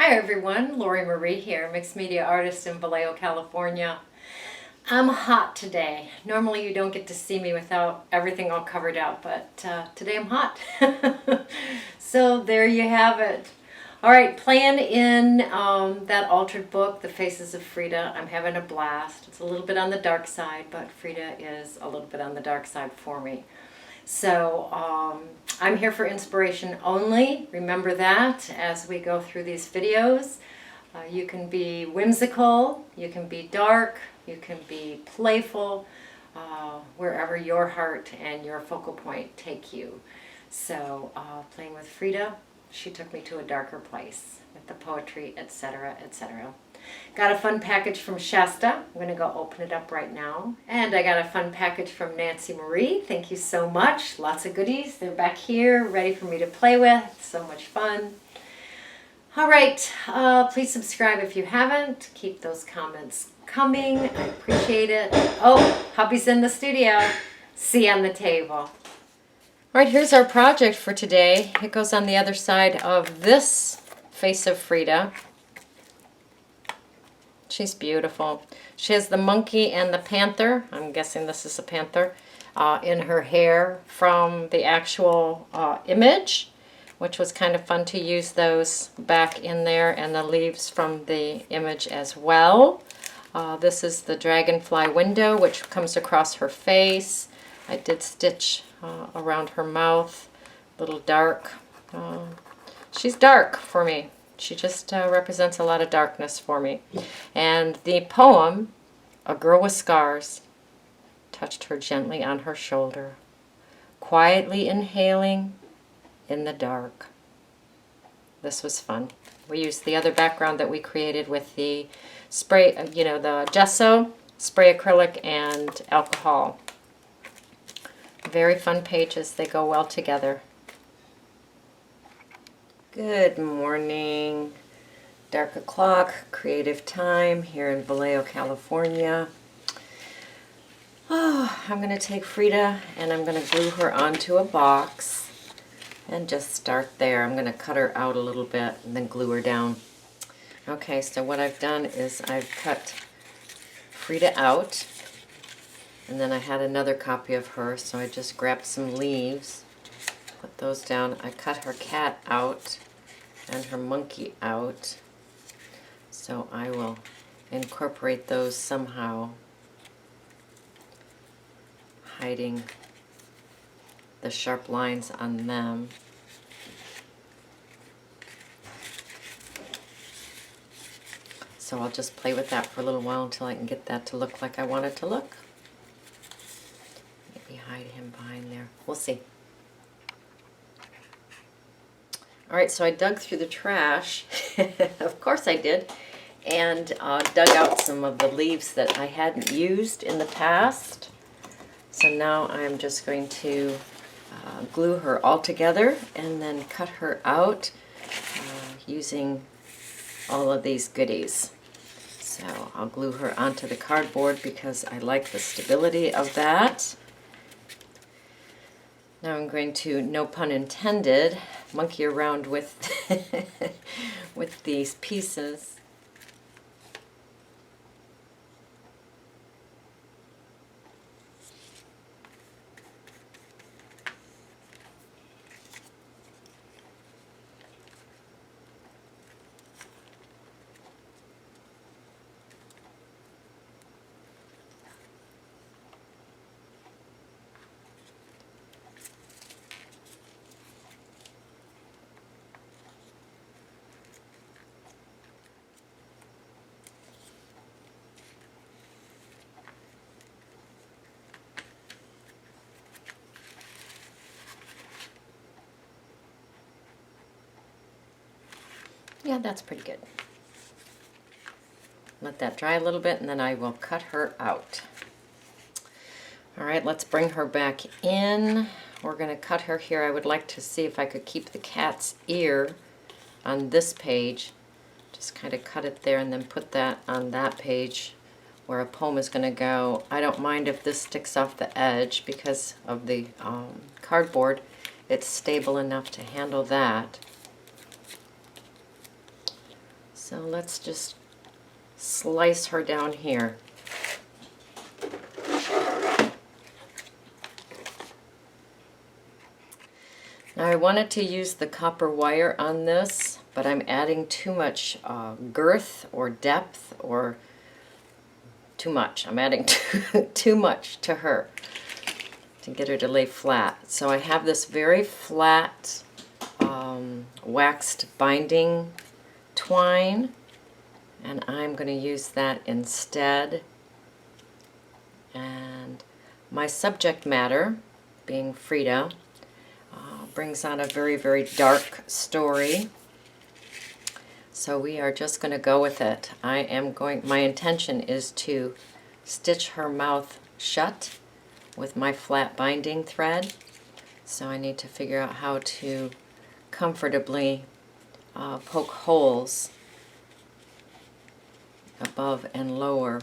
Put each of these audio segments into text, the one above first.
Hi everyone, Lori Marie here, mixed media artist in Vallejo, California. I'm hot today. Normally you don't get to see me without everything all covered up, but today I'm hot. So there you have it. All right, playing in that altered book, The Faces of Frida. I'm having a blast. It's a little bit on the dark side, but Frida is a little bit on the dark side for me. So I'm here for inspiration only. Remember that as we go through these videos. You can be whimsical, you can be dark, you can be playful, wherever your heart and your focal point take you. So playing with Frida, she took me to a darker place with the poetry, etc., etc. Got a fun package from Shasta. I'm going to go open it up right now. And I got a fun package from Nancy Marie. Thank you so much. Lots of goodies. They're back here, ready for me to play with. So much fun. All right. Please subscribe if you haven't. Keep those comments coming. I appreciate it. Oh, hubby's in the studio. See you on the table. All right, here's our project for today. It goes on the other side of this face of Frida. She's beautiful. She has the monkey and the panther. I'm guessing this is a panther in her hair from the actual image, which was kind of fun to use those back in there, and the leaves from the image as well. This is the dragonfly window, which comes across her face. I did stitch around her mouth, a little dark. She's dark for me. She just represents a lot of darkness for me. And the poem, A Girl with Scars, touched her gently on her shoulder, quietly inhaling in the dark. This was fun. We used the other background that we created with the spray, the gesso, spray acrylic, and alcohol. Very fun pages. They go well together. Good morning. Dark o'clock, creative time here in Vallejo, California. I'm going to take Frida and I'm going to glue her onto a box and just start there. I'm going to cut her out a little bit and then glue her down. Okay, so what I've done is I've cut Frida out, and then I had another copy of her, so I just grabbed some leaves, put those down. I cut her cat out and her monkey out, so I will incorporate those somehow, hiding the sharp lines on them. So I'll just play with that for a little while until I can get that to look like I want it to look. Maybe hide him behind there. We'll see. All right, so I dug through the trash, of course I did, and dug out some of the leaves that I hadn't used in the past. So now I'm just going to glue her all together and then cut her out using all of these goodies. So I'll glue her onto the cardboard because I like the stability of that. Now I'm going to, no pun intended, monkey around with with these pieces. Yeah, that's pretty good. Let that dry a little bit and then I will cut her out. All right, let's bring her back in. We're going to cut her here. I would like to see if I could keep the cat's ear on this page. Just kind of cut it there and then put that on that page where a poem is going to go. I don't mind if this sticks off the edge because of the cardboard. It's stable enough to handle that. So let's just slice her down here. Now I wanted to use the copper wire on this, but I'm adding too much girth or depth, or too much. I'm adding too much to her to get her to lay flat. So I have this very flat waxed binding twine, and I'm going to use that instead. And my subject matter, being Frida, brings on a very, very dark story. So we are just going to go with it. My intention is to stitch her mouth shut with my flat binding thread. So I need to figure out how to comfortably poke holes above and lower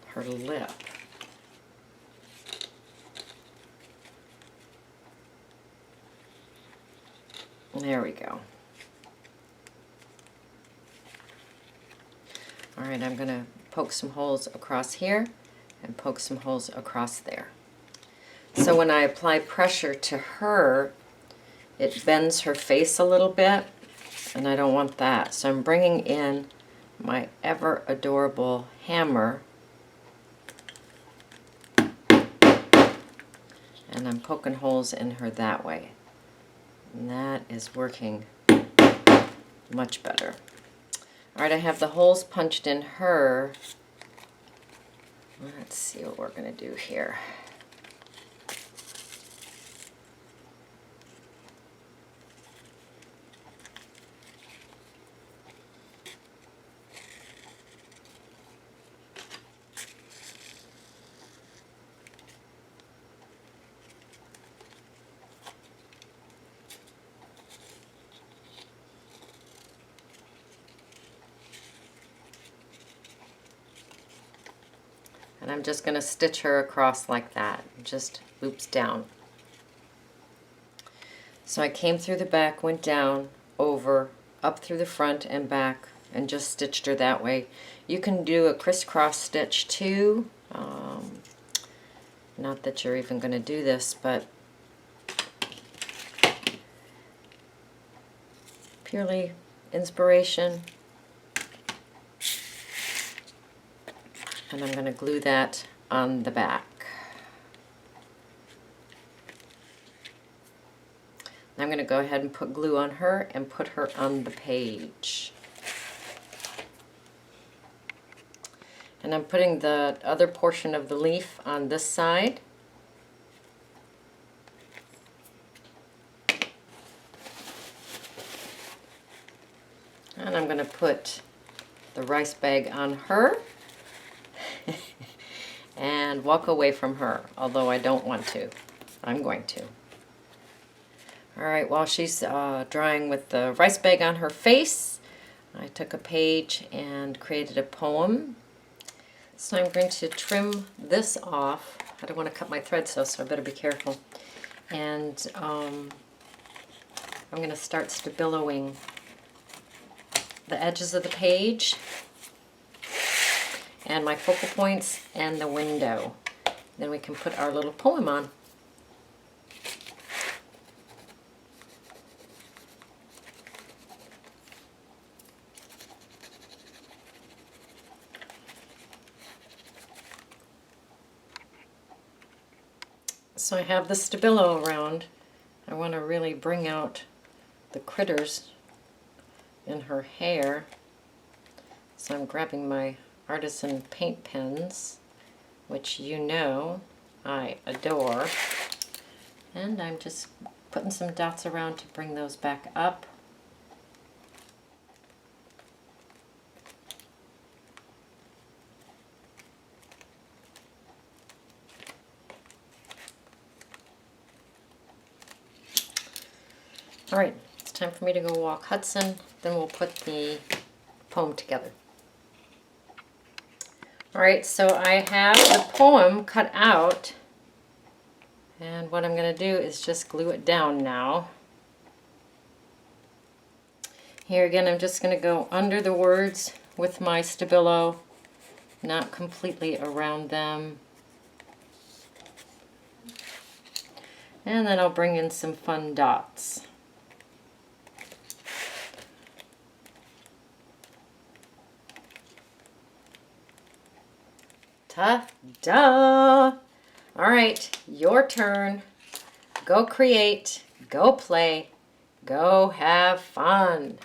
her lip. There we go. All right, I'm going to poke some holes across here and poke some holes across there. So when I apply pressure to her, it bends her face a little bit, and I don't want that. So I'm bringing in my ever adorable hammer, and I'm poking holes in her that way. And that is working much better. All right, I have the holes punched in her. Let's see what we're going to do here. And I'm just going to stitch her across like that, just loops down. So I came through the back, went down, over, up through the front and back, and just stitched her that way. You can do a crisscross stitch too. Not that you're even going to do this, but purely inspiration. And I'm going to glue that on the back. I'm going to go ahead and put glue on her and put her on the page. And I'm putting the other portion of the leaf on this side. And I'm going to put the rice bag on her and walk away from her, although I don't want to. I'm going to. All right, while she's drawing with the rice bag on her face, I took a page and created a poem. So I'm going to trim this off. I don't want to cut my thread so I better be careful. And I'm going to start stabiloing the edges of the page and my focal points and the window. Then we can put our little poem on. So I have the stabilo around. I want to really bring out the critters in her hair. So I'm grabbing my artisan paint pens, which you know I adore, and I'm just putting some dots around to bring those back up. All right, it's time for me to go walk Hudson, then we'll put the poem together. All right, so I have the poem cut out, and what I'm going to do is just glue it down now. Here again, I'm just going to go under the words with my Stabilo, not completely around them. And then I'll bring in some fun dots. Ta-da! All right, your turn. Go create, go play, go have fun.